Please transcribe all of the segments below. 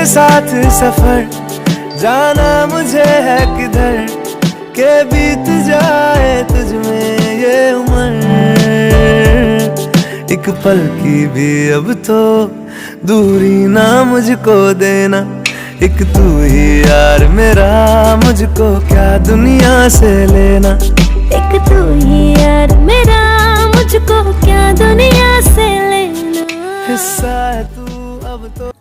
साथ सफर, जाना मुझे है किधर के बीत जाए तुझ में ये उम्र। एक पल की भी अब तो दूरी ना मुझको देना, एक तू ही यार मेरा, मुझको क्या दुनिया से लेना। एक तू ही यार मेरा, मुझको क्या दुनिया से लेना। हिस्सा है तू अब तो।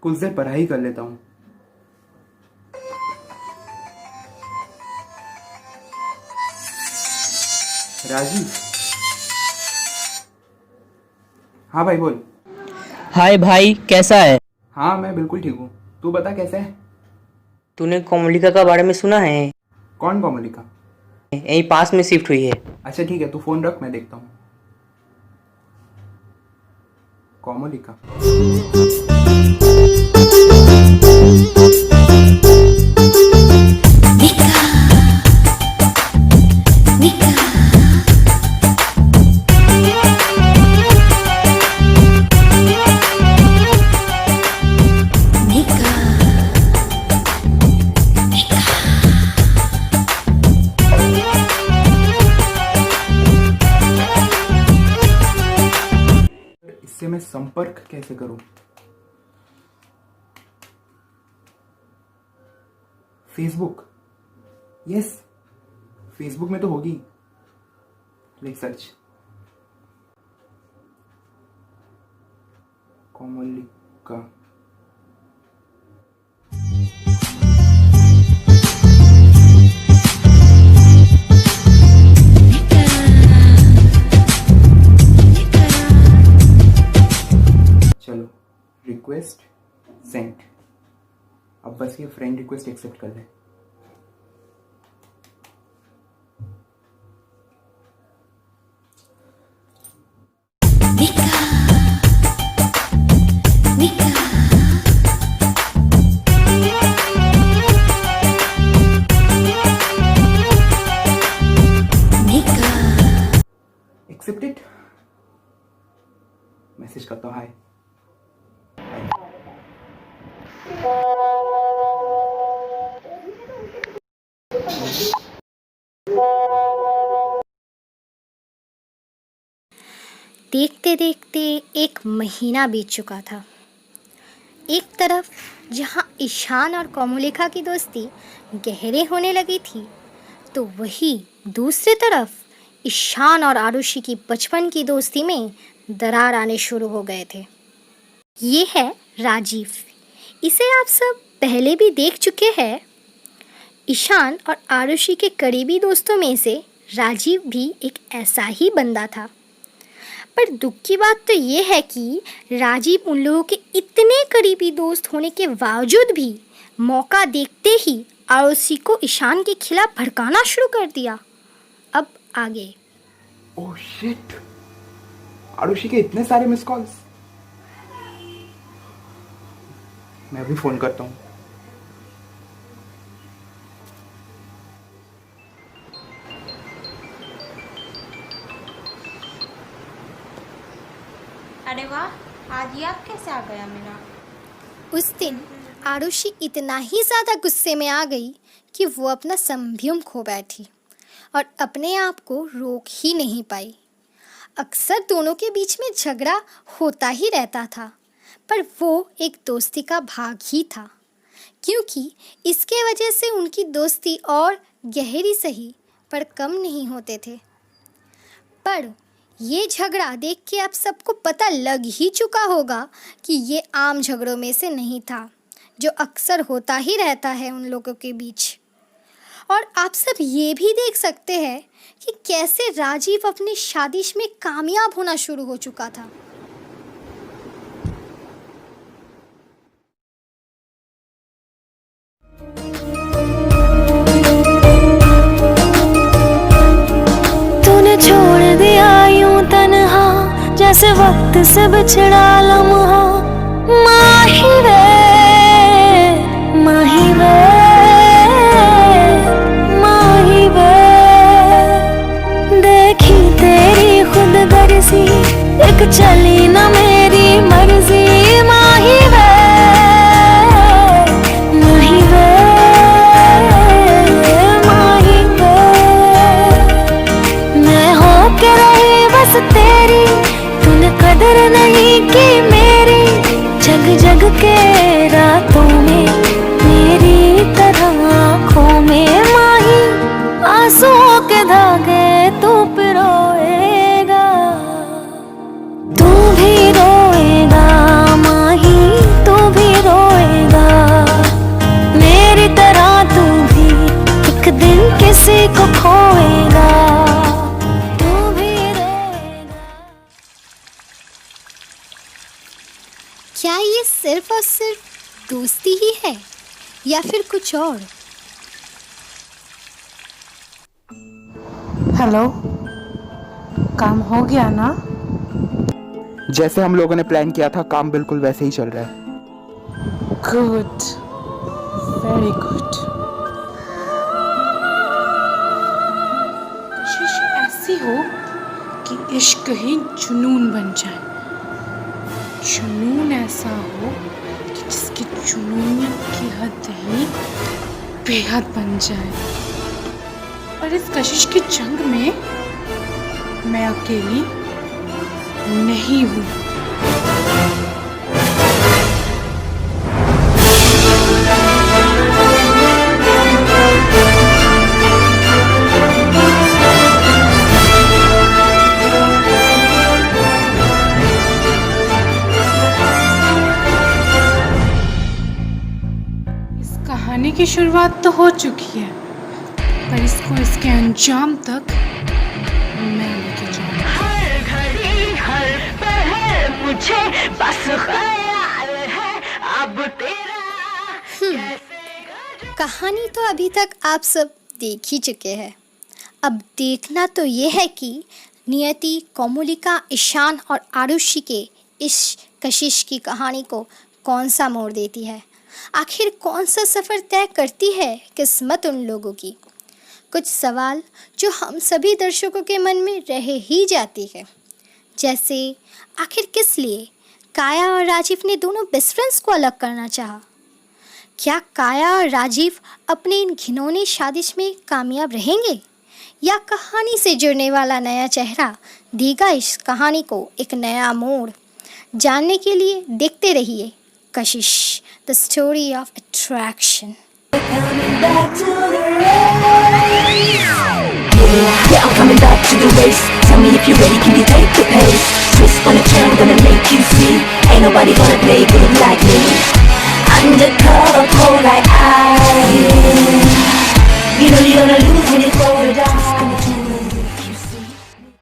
कुछ देर पढ़ाई कर लेता हूँ। राजीव। हाँ भाई बोल। हाय भाई, कैसा है? हाँ मैं बिल्कुल ठीक हूँ, तू बता कैसा है? तूने कोमलिका का बारे में सुना है? कौन कोमलिका? यहीं पास में शिफ्ट हुई है। अच्छा ठीक है, तू फोन रख, मैं देखता हूँ। कोमलिका। इससे मैं संपर्क कैसे करूं? फेसबुक। यस, फेसबुक में तो होगी। Like search Komalika. चलो, रिक्वेस्ट सेंड। अब बस ये फ्रेंड रिक्वेस्ट एक्सेप्ट कर ले। एक्सेप्टेड। मैसेज करता हूँ हाय। देखते देखते एक महीना बीत चुका था। एक तरफ जहां ईशान और कोमलिका की दोस्ती गहरे होने लगी थी, तो वही दूसरी तरफ ईशान और आरुषि की बचपन की दोस्ती में दरार आने शुरू हो गए थे। ये है राजीव। इसे आप सब पहले भी देख चुके हैं। ईशान और आरुषि के करीबी दोस्तों में से राजीव भी एक ऐसा ही बंदा था। पर दुख की बात तो ये है कि राजीव उन लोगों के इतने करीबी दोस्त होने के बावजूद भी मौका देखते ही आरुषि को ईशान के खिलाफ भड़काना शुरू कर दिया। अब आगे। ओह शिट, आरुषि के इतने सारे मिस कॉल्स। मैं भी फोन करता हूँ। अरे वाह, आज याद कैसे आ गया मेरा? उस दिन आरुषि इतना ही ज़्यादा गुस्से में आ गई कि वो अपना संयम खो बैठी और अपने आप को रोक ही नहीं पाई। अक्सर दोनों के बीच में झगड़ा होता ही रहता था, पर वो एक दोस्ती का भाग ही था, क्योंकि इसके वजह से उनकी दोस्ती और गहरी सही पर कम नहीं होते थे। पर ये झगड़ा देख के आप सबको पता लग ही चुका होगा कि ये आम झगड़ों में से नहीं था, जो अक्सर होता ही रहता है उन लोगों के बीच। और आप सब ये भी देख सकते हैं कि कैसे राजीव अपनी शादिश में कामयाब होना शुरू हो चुका था। जैसे वक्त से बिछड़ा लम्हा, माही वे माही वे माही वे, देखी तेरी खुद गर्जी एक चली न मेरी मर्जी, माही को खोएगा, तू भी रोएगा। क्या ये सिर्फ और सिर्फ दोस्ती ही है या फिर कुछ और? हेलो, काम हो गया ना? जैसे हम लोगों ने प्लान किया था, काम बिल्कुल वैसे ही चल रहा है। Good, very good. कोशिश ऐसी हो कि इश्क ही जुनून बन जाए, जुनून ऐसा हो कि जिसकी जुनूनियत की हद ही बेहद बन जाए। पर इस कशिश की जंग में मैं अकेली नहीं हूँ। इस कहानी की शुरुआत तो हो चुकी है, पर इसको इसके अंजाम तक मैं लेके जाऊंगी। हर घड़ी हर पहर मुझे बस ख्याल है अब तेरा कैसे। कहानी तो अभी तक आप सब देख ही चुके हैं। अब देखना तो ये है कि नियति, कोमोलिका, ईशान और आरुषि के इस कशिश की कहानी को कौन सा मोड़ देती है। आखिर कौन सा सफ़र तय करती है किस्मत उन लोगों की। कुछ सवाल जो हम सभी दर्शकों के मन में रह ही जाती है, जैसे आखिर किस लिए काया और राजीव ने दोनों बेस्ट फ्रेंड्स को अलग करना चाहा। क्या काया और राजीव अपने इन घिनौनी साजिश में कामयाब रहेंगे, या कहानी से जुड़ने वाला नया चेहरा देगा इस कहानी को एक नया मोड़। जानने के लिए देखते रहिए कशिश, the story of attraction. Coming back to the race. Yeah, I'm coming back to the race. Tell me if you're ready, can you take the pace? Twist on a turn, gonna make you see. Ain't nobody gonna play good